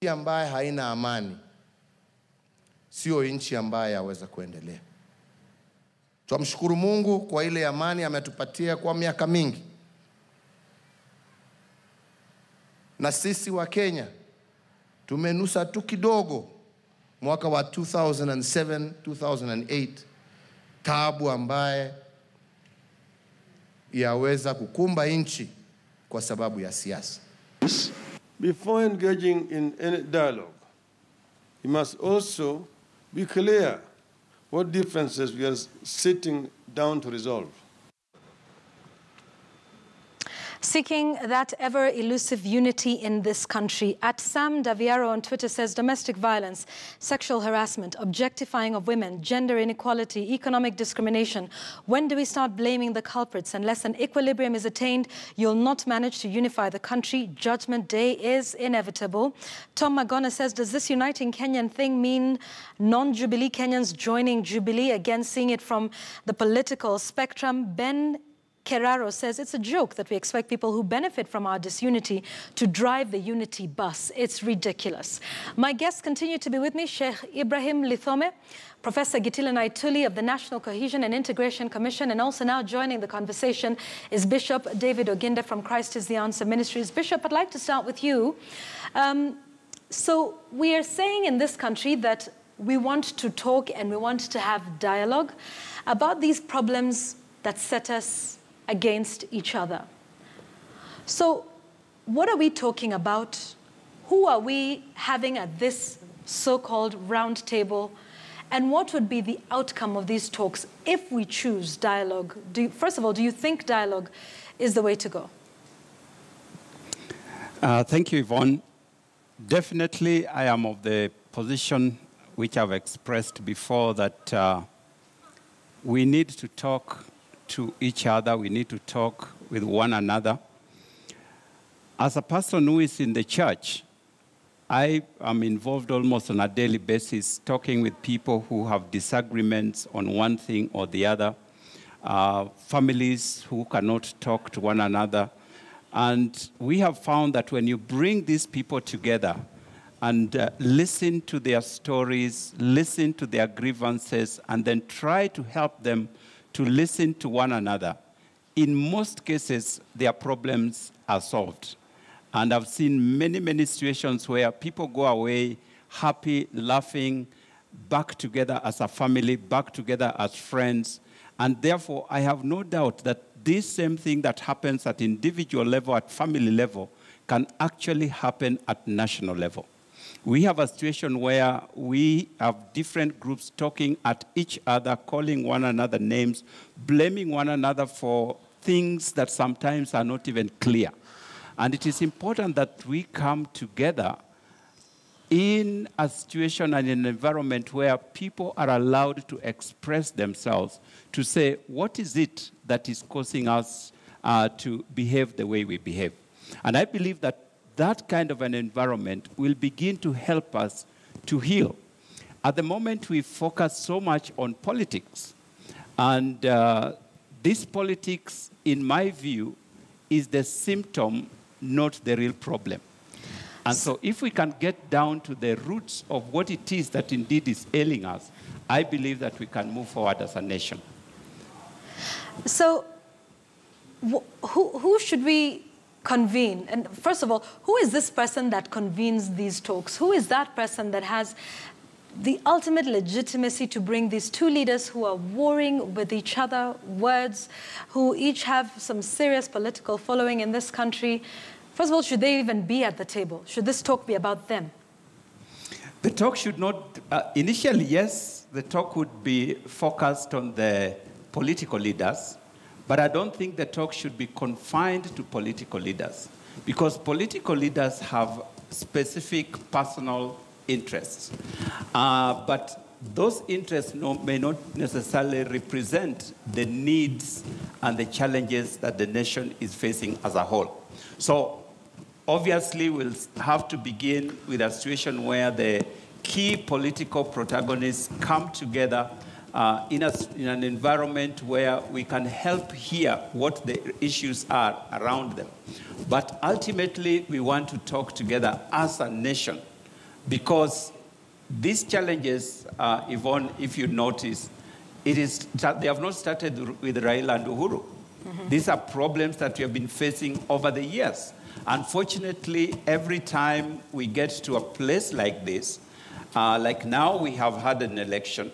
nchi ambaye haina amani sio nchi ambaye yaweza kuendelea. Tumshukuru Mungu kwa ile amani ametupatia kwa miaka mingi. Na sisi wa Kenya tumenusa tu kidogo mwaka wa 2007, 2008, taabu ambaye yaweza kukumba nchi kwa sababu ya siasa. Before engaging in any dialogue, we must also be clear what differences we are sitting down to resolve. Seeking that ever-elusive unity in this country. At Sam Daviaro on Twitter says domestic violence, sexual harassment, objectifying of women, gender inequality, economic discrimination. When do we start blaming the culprits? Unless an equilibrium is attained, you'll not manage to unify the country. Judgment Day is inevitable. Tom Magona says, does this uniting Kenyan thing mean non-Jubilee Kenyans joining Jubilee? Again, seeing it from the political spectrum. Ben Keraro says it's a joke that we expect people who benefit from our disunity to drive the unity bus. It's ridiculous. My guests continue to be with me. Sheikh Ibrahim Lithome, Professor Gitila Naituli of the National Cohesion and Integration Commission, and also now joining the conversation is Bishop David Oginda from Christ is the Answer Ministries. Bishop, I'd like to start with you. So we are saying in this country that we want to talk and we want to have dialogue about these problems that set us against each other. So what are we talking about? Who are we having at this so-called round table? And what would be the outcome of these talks if we choose dialogue? First of all, do you think dialogue is the way to go? Thank you, Yvonne. Definitely, I am of the position which I've expressed before that we need to talk to each other. We need to talk with one another. As a person who is in the church, I am involved almost on a daily basis talking with people who have disagreements on one thing or the other, families who cannot talk to one another. And we have found that when you bring these people together and listen to their stories, listen to their grievances, and then try to help them to listen to one another, in most cases, their problems are solved. And I've seen many, many situations where people go away happy, laughing, back together as a family, back together as friends. And therefore, I have no doubt that this same thing that happens at individual level, at family level, can actually happen at national level. We have a situation where we have different groups talking at each other, calling one another names, blaming one another for things that sometimes are not even clear. And it is important that we come together in a situation and an environment where people are allowed to express themselves, to say, what is it that is causing us to behave the way we behave? And I believe that that kind of an environment will begin to help us to heal. At the moment, we focus so much on politics. And this politics, in my view, is the symptom, not the real problem. And so if we can get down to the roots of what it is that indeed is ailing us, I believe that we can move forward as a nation. So who should we convene? And first of all, who is this person that convenes these talks? Who is that person that has the ultimate legitimacy to bring these two leaders who are warring with each other, words, who each have some serious political following in this country? First of all, should they even be at the table? Should this talk be about them? The talk should not, initially, yes, the talk would be focused on the political leaders. But I don't think the talk should be confined to political leaders, because political leaders have specific personal interests. But those interests may not necessarily represent the needs and the challenges that the nation is facing as a whole. So obviously, we'll have to begin with a situation where the key political protagonists come together in an environment where we can help hear what the issues are around them. But ultimately, we want to talk together as a nation because these challenges, Yvonne, if you notice, they have not started with Raila and Uhuru. These are problems that we have been facing over the years. Unfortunately, every time we get to a place like this, like now we have had an election,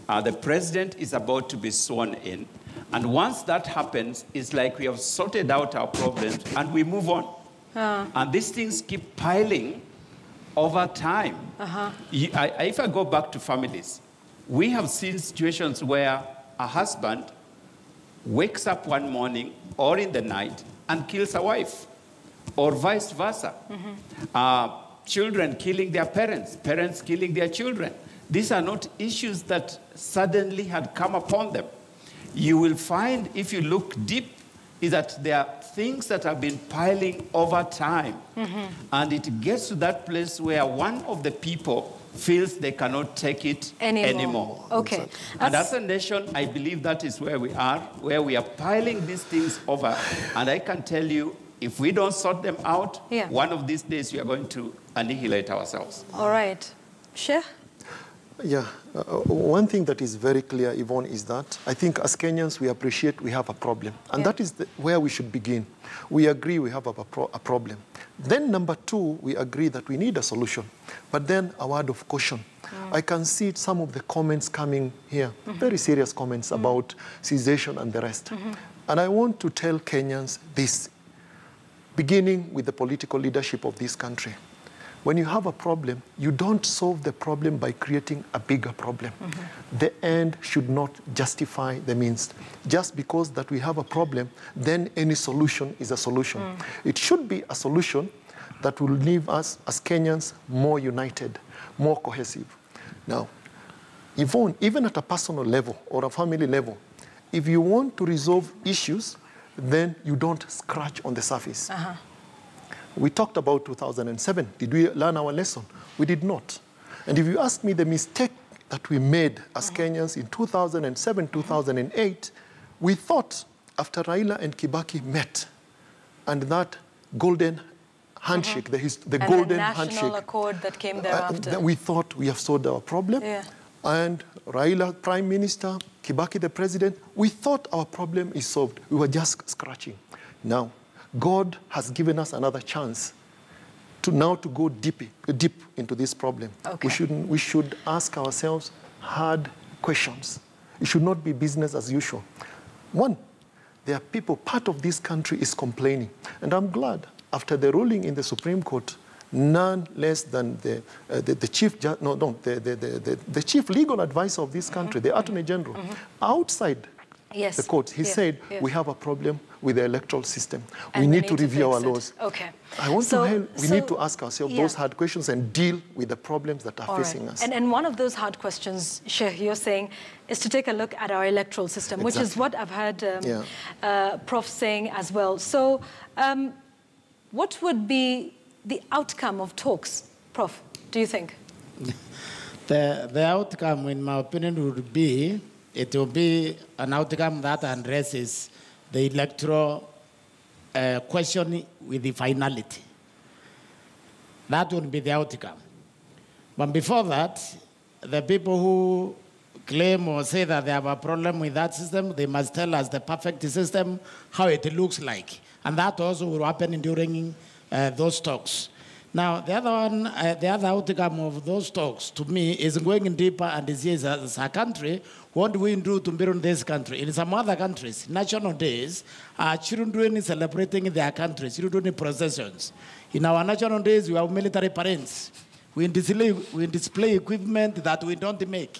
the president is about to be sworn in. And once that happens, it's like we have sorted out our problems and we move on. And these things keep piling over time. If I go back to families, we have seen situations where a husband wakes up one morning or in the night and kills a wife, or vice versa. Children killing their parents, parents killing their children. These are not issues that suddenly had come upon them. You will find, if you look deep, is that there are things that have been piling over time. And it gets to that place where one of the people feels they cannot take it anymore. Okay. And as a nation, I believe that is where we are piling these things over. And I can tell you, if we don't sort them out, one of these days we are going to annihilate ourselves. All right. Sheikh? Yeah, one thing that is very clear, Yvonne, is that I think as Kenyans, we appreciate we have a problem. And that is where we should begin. We agree we have a problem. Then number two, we agree that we need a solution. But then a word of caution. I can see some of the comments coming here, very serious comments about cessation and the rest. And I want to tell Kenyans this, beginning with the political leadership of this country. When you have a problem, you don't solve the problem by creating a bigger problem. The end should not justify the means. Just because that we have a problem, then any solution is a solution. It should be a solution that will leave us as Kenyans more united, more cohesive. Now, Yvonne, even at a personal level or a family level, if you want to resolve issues, then you don't scratch on the surface. We talked about 2007. Did we learn our lesson? We did not. And if you ask me the mistake that we made as Kenyans in 2007, 2008, we thought after Raila and Kibaki met and that golden handshake, the golden handshake. The national accord that came thereafter. We thought we have solved our problem. And Raila, Prime Minister, Kibaki, the President, we thought our problem is solved. We were just scratching. Now, God has given us another chance to go deep into this problem. We should ask ourselves hard questions. It should not be business as usual. One, there are people, part of this country is complaining. And I'm glad, after the ruling in the Supreme Court, none less than the chief legal advisor of this country, the Attorney General, outside the court, he said, we have a problem with the electoral system. We need to review our laws. I want we need to ask ourselves those hard questions and deal with the problems that are facing us. And one of those hard questions, Sheikh, you're saying, is to take a look at our electoral system, which is what I've heard Prof saying as well. So what would be the outcome of talks, Prof, do you think? The outcome, in my opinion, would be, it will be an outcome that addresses the electoral question with the finality. That would be the outcome. But before that, the people who claim or say that they have a problem with that system, they must tell us the perfect system, how it looks like. And that also will happen during those talks. Now, the other outcome of those talks, to me, is going deeper and is as a country, what do we do to build this country? In some other countries, national days, children doing celebrating their countries, children doing processions. In our national days, we have military parades. We display equipment that we don't make.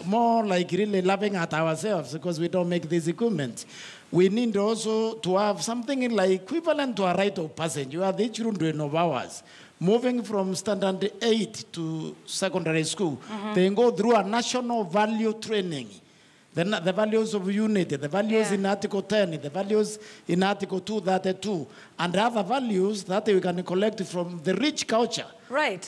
More like really laughing at ourselves because we don't make this equipment. We need also to have something like equivalent to a rite of passage. You are the children of ours. Moving from standard 8 to secondary school, they go through a national value training. The values of unity, the values in Article 10, the values in Article 232, and other values that we can collect from the rich culture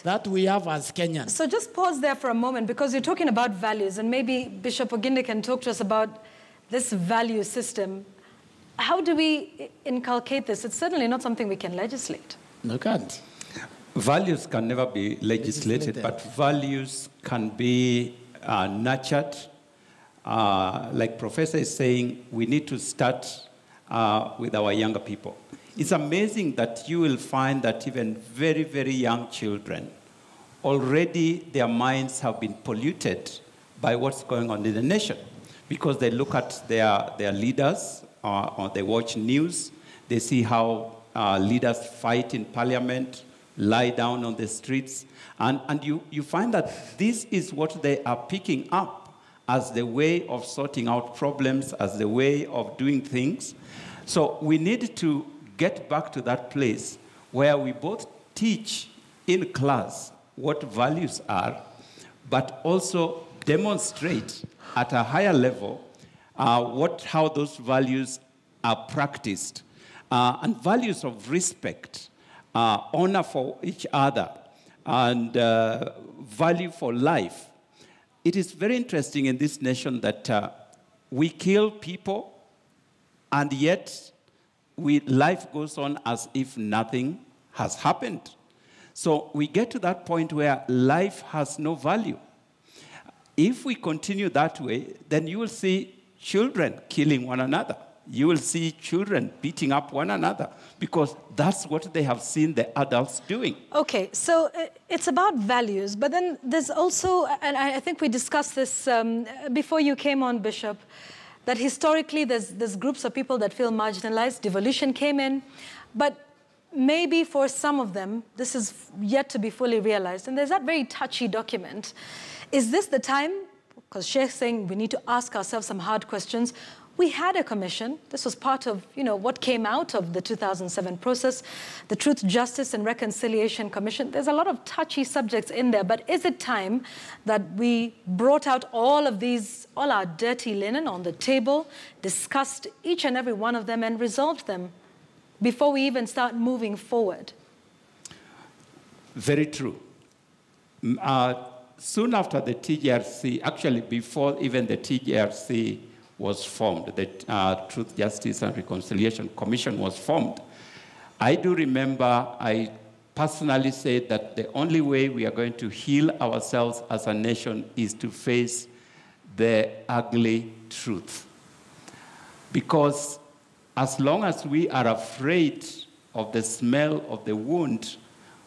that we have as Kenyans. So just pause there for a moment, because you're talking about values, and maybe Bishop Odinga can talk to us about this value system. How do we inculcate this? It's certainly not something we can legislate. No, can't. Values can never be legislated, but values can be nurtured. Like Professor is saying, we need to start with our younger people. It's amazing that you will find that even very, very young children, already their minds have been polluted by what's going on in the nation, because they look at their leaders, or they watch news, they see how leaders fight in parliament, lie down on the streets, and you find that this is what they are picking up as the way of sorting out problems, as the way of doing things. So we need to get back to that place where we both teach in class what values are, but also demonstrate at a higher level how those values are practiced. And values of respect, honor for each other, and value for life. It is very interesting in this nation that we kill people, and yet life goes on as if nothing has happened. So we get to that point where life has no value. If we continue that way, then you will see children killing one another. You will see children beating up one another, because that's what they have seen the adults doing. Okay, so it's about values, but then there's also, and I think we discussed this before you came on, Bishop, that historically there's groups of people that feel marginalized. Devolution came in, but maybe for some of them, this is yet to be fully realized. And there's that very touchy document. Is this the time? Because Sheikh's saying we need to ask ourselves some hard questions. We had a commission. This was part of, what came out of the 2007 process, the Truth, Justice and Reconciliation Commission. There's a lot of touchy subjects in there, but is it time that we brought out all our dirty linen on the table, discussed each and every one of them and resolved them before we even start moving forward? Very true. Soon after the TJRC, actually before even the TJRC was formed, the Truth, Justice and Reconciliation Commission was formed, I do remember I personally said that the only way we are going to heal ourselves as a nation is to face the ugly truth. Because as long as we are afraid of the smell of the wound,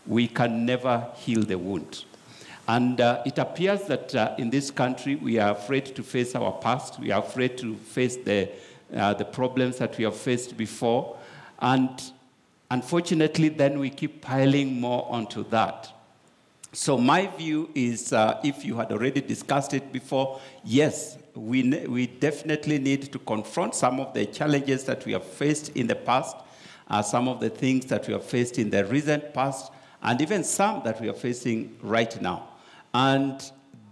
we can never heal the wound. And it appears that in this country, we are afraid to face our past. We are afraid to face the problems that we have faced before. And unfortunately, then we keep piling more onto that. So my view is, if you had already discussed it before, yes, we definitely need to confront some of the challenges that we have faced in the past, some of the things that we have faced in the recent past, and even some that we are facing right now. And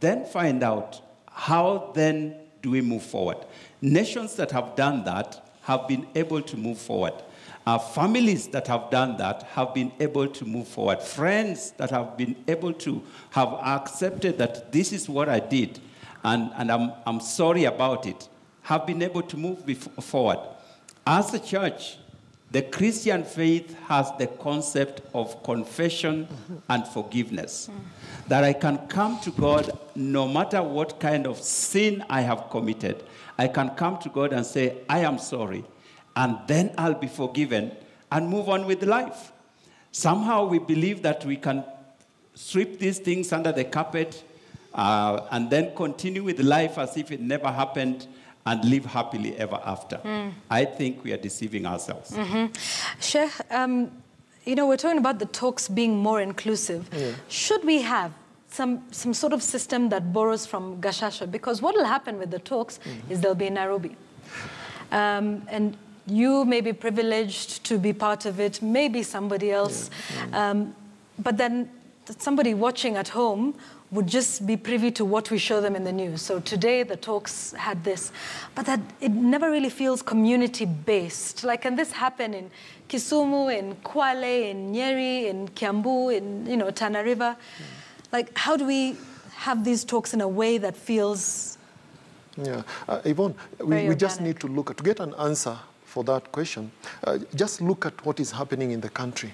then find out how then do we move forward. Nations that have done that have been able to move forward. Families that have done that have been able to move forward. Friends that have been able to have accepted that this is what I did and I'm sorry about it, have been able to move forward. As a church, the Christian faith has the concept of confession and forgiveness. That I can come to God no matter what kind of sin I have committed. I can come to God and say, I am sorry, and then I'll be forgiven and move on with life. Somehow we believe that we can sweep these things under the carpet and then continue with life as if it never happened and live happily ever after. I think we are deceiving ourselves. Sheikh, we're talking about the talks being more inclusive. Should we have some sort of system that borrows from Gashasha? Because what will happen with the talks is they'll be in Nairobi. And you may be privileged to be part of it, maybe somebody else. But then somebody watching at home would just be privy to what we show them in the news. So today the talks had this, but that it never really feels community-based. Like, can this happen in Kisumu, in Kwale, in Nyeri, in Kiambu, in Tana River? Like, how do we have these talks in a way that feels Yvonne, we just need to get an answer for that question. Just look at what is happening in the country.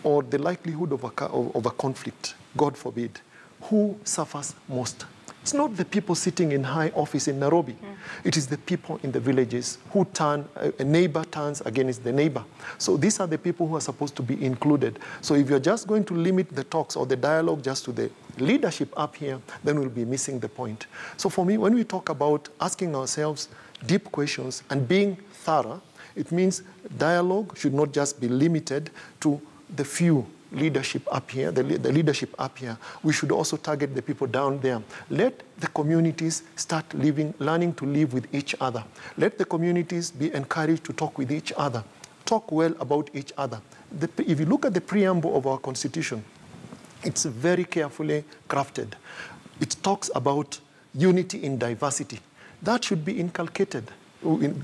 or the likelihood of a conflict, God forbid, who suffers most? It's not the people sitting in high office in Nairobi. It is the people in the villages who turn, a neighbor turns against the neighbor. So these are the people who are supposed to be included. So if you're just going to limit the talks or the dialogue just to the leadership up here, then we'll be missing the point. So for me, when we talk about asking ourselves deep questions and being thorough, it means dialogue should not just be limited to the few leadership up here, the leadership up here. We should also target the people down there. Let the communities start learning to live with each other. Let the communities be encouraged to talk with each other, talk well about each other. If you look at the preamble of our Constitution, it's very carefully crafted. It talks about unity in diversity. That should be inculcated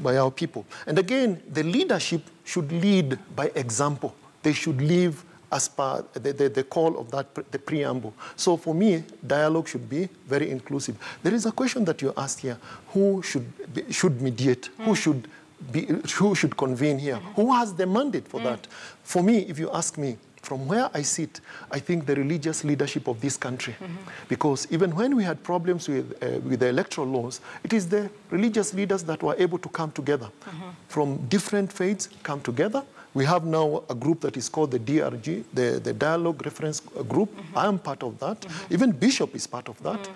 by our people. And again, the leadership should lead by example. They should live as per the call of the preamble. So for me, dialogue should be very inclusive. There is a question that you asked here: who should mediate? Who should convene here? Who has the mandate for that? For me, if you ask me, from where I sit, I think the religious leadership of this country. Because even when we had problems with the electoral laws, it is the religious leaders that were able to come together. From different faiths, come together. We have now a group that is called the DRG, the Dialogue Reference Group. I am part of that. Even Bishop is part of that.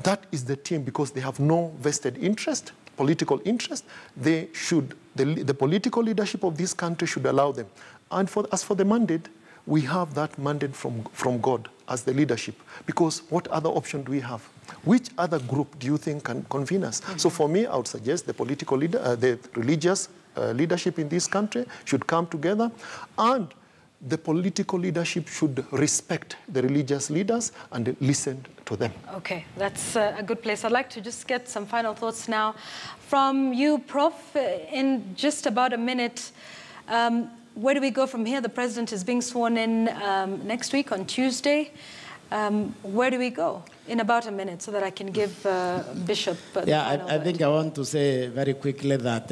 That is the team, because they have no vested interest, political interest. They should, the political leadership of this country should allow them. And as for the mandate, we have that mandate from God as the leadership, because what other option do we have? Which other group do you think can convene us? So for me, I would suggest the political leader, the religious leadership in this country should come together, and the political leadership should respect the religious leaders and listen to them. Okay, that's a good place. I'd like to just get some final thoughts now from you, Prof. In just about a minute, where do we go from here? The president is being sworn in next week on Tuesday. Where do we go? In about a minute, so that I can give Bishop the final I think I want to say very quickly that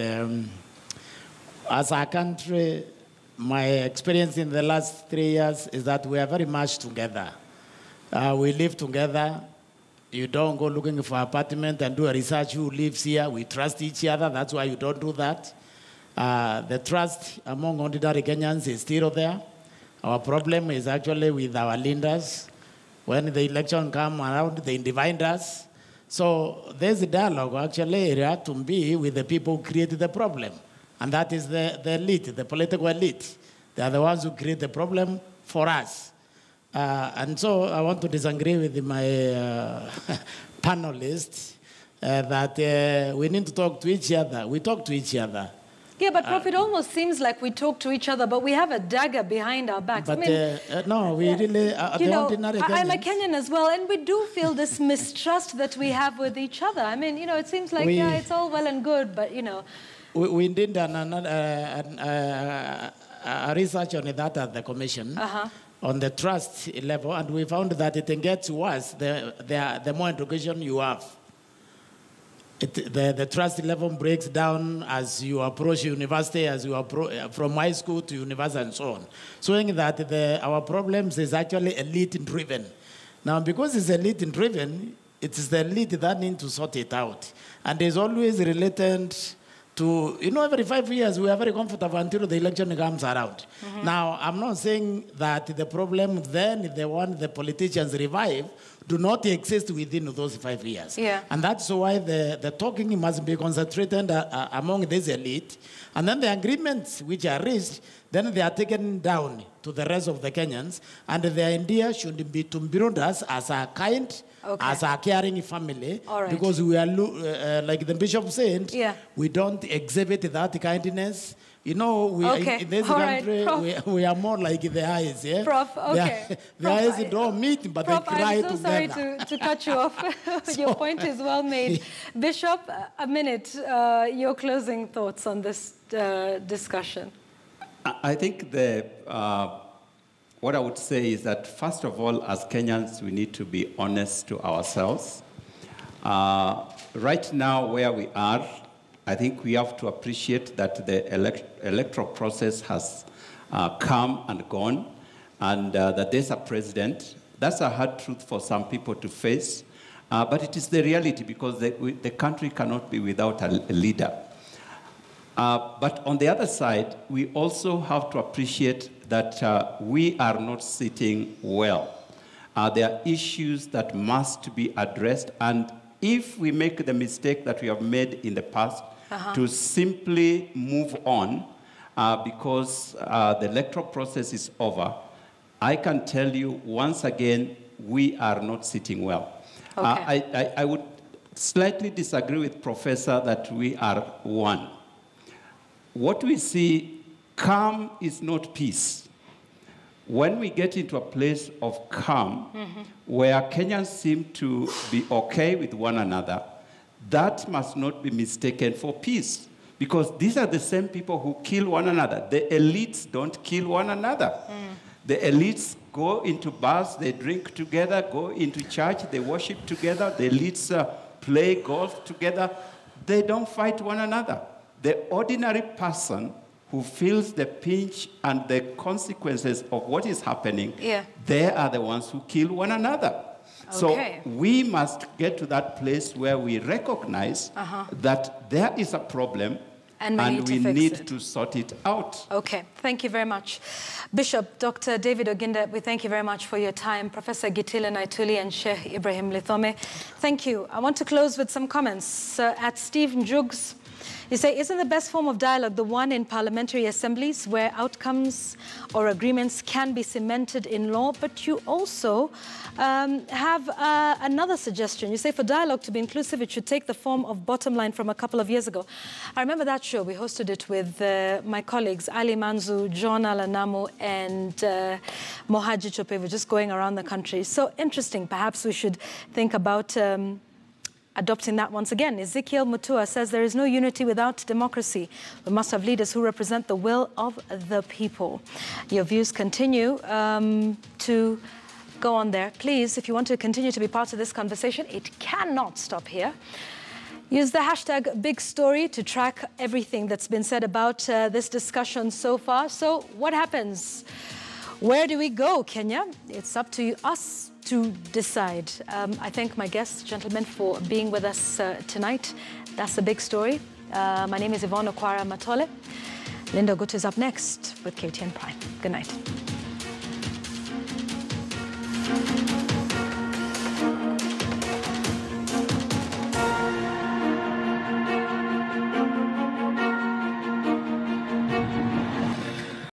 as a country, my experience in the last 3 years is that we are very much together. We live together. You don't go looking for an apartment and do a research who lives here. We trust each other. That's why you don't do that. The trust among ordinary Kenyans is still there. Our problem is actually with our leaders. When the election come around, they divide us. So there's a dialogue actually it to be with the people who created the problem. And that is the elite, the political elite. They are the ones who create the problem for us. And so I want to disagree with my panelists that we need to talk to each other. We talk to each other. Yeah, but Prof, it almost seems like we talk to each other, but we have a dagger behind our backs. But I mean, no, we really you know, I'm a Kenyan as well, and we do feel this mistrust that we have with each other. I mean, you know, it seems like, yeah, it's all well and good, but, you know. We did a research on that at the commission, on the trust level, and we found that it gets worse the more education you have. The trust level breaks down as you approach university, as you approach from high school to university and so on. Showing that our problems is actually elite-driven. Now, because it's elite-driven, it is the elite that need to sort it out. And it's always related to, you know, every 5 years we are very comfortable until the election comes around. Now, I'm not saying that the problem then, the one the politicians revive, do not exist within those 5 years. Yeah. And that's why the talking must be concentrated among this elite. And then the agreements which are reached, then they are taken down to the rest of the Kenyans. And the idea should be to build us as a kind, as a caring family. Because we are, like the bishop said, we don't exhibit that kindness. You know, in this country, we are more like the eyes, yeah? Prof, okay. The eyes don't meet, but Prof, they cry together. I'm so sorry to cut you off. Your point is well made. Bishop, a minute, your closing thoughts on this discussion. I think what I would say is that, first of all, as Kenyans, we need to be honest to ourselves. Right now, where we are, I think we have to appreciate that the electoral process has come and gone. and that there's a president. That's a hard truth for some people to face, but it is the reality because the country cannot be without a leader. But on the other side, we also have to appreciate that we are not sitting well. There are issues that must be addressed, and if we make the mistake that we have made in the past to simply move on because the electoral process is over, I can tell you once again, we are not sitting well. Okay. I would slightly disagree with Professor that we are one. What we see, calm is not peace. When we get into a place of calm, where Kenyans seem to be okay with one another, that must not be mistaken for peace. Because these are the same people who kill one another. The elites don't kill one another. The elites go into bars, they drink together, go into church, they worship together. The elites play golf together. They don't fight one another. The ordinary person who feels the pinch and the consequences of what is happening, they are the ones who kill one another. Okay. So we must get to that place where we recognize that there is a problem and we need to sort it out. Okay, thank you very much. Bishop Dr. David Oginda, we thank you very much for your time. Professor Gitile Naituli and Sheikh Ibrahim Lithome, thank you. I want to close with some comments. At Steve Njugs, you say, isn't the best form of dialogue the one in parliamentary assemblies where outcomes or agreements can be cemented in law? But you also have another suggestion. You say for dialogue to be inclusive, it should take the form of Bottom Line from a couple of years ago. I remember that show. We hosted it with my colleagues, Ali Manzu, John Alanamu, and Mohaji Chopevu, just going around the country. So interesting. Perhaps we should think about adopting that once again. Ezekiel Mutua says there is no unity without democracy. We must have leaders who represent the will of the people. Your views continue to go on there. Please, if you want to continue to be part of this conversation, it cannot stop here. Use the hashtag Big Story to track everything that's been said about this discussion so far. So what happens? Where do we go, Kenya? It's up to us to decide. I thank my guests, gentlemen, for being with us tonight. That's the Big Story. My name is Yvonne Okwara Matole. Linda Gut is up next with KTN Prime. Good night.